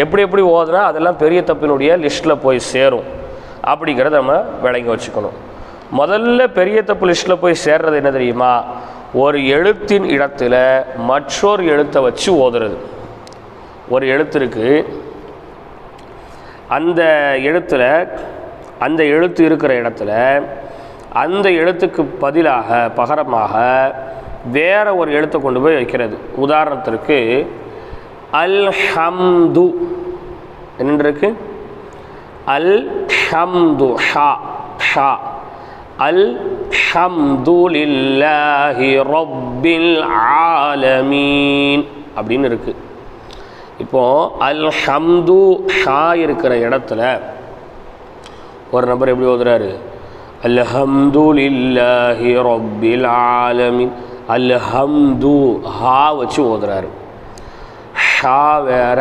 எப்படி ஓதுனா அதெல்லாம் பெரிய தப்பினுடைய லிஸ்ட்டில் போய் சேரும் அப்படிங்கிறத நம்ம விளங்கி வச்சுக்கணும். முதல்ல பெரிய தப்பு லிஸ்ட்டில் போய் சேர்றது என்ன தெரியுமா? ஒரு எழுத்தின் இடத்துல மற்றொரு எழுத்தை வச்சு ஓதுறது. ஒரு எழுத்து இருக்குது, அந்த எழுத்து இருக்கிற இடத்துல அந்த எழுத்துக்கு பதிலாக பகரமாக வேற ஒரு எழுத்தை கொண்டு போய் வைக்கிறது. உதாரணத்திற்கு அல்ஹம்து என்ன இருக்கு? அல்ஹம்து ஷா ஷா அல்ஹம்துலில்லாஹி ரப்பில் ஆலமீன் அப்படின்னு இருக்கு. இப்போது அல்ஹம்து ஷா இருக்கிற இடத்துல ஒரு நபர் எப்படி ஓதுறாரு? அல்ஹம்துலில்லாஹி ரப்பில் ஆலமீன். அல்ஹம்து ஹா வச்சு ஓதுறாரு. ஷா வேற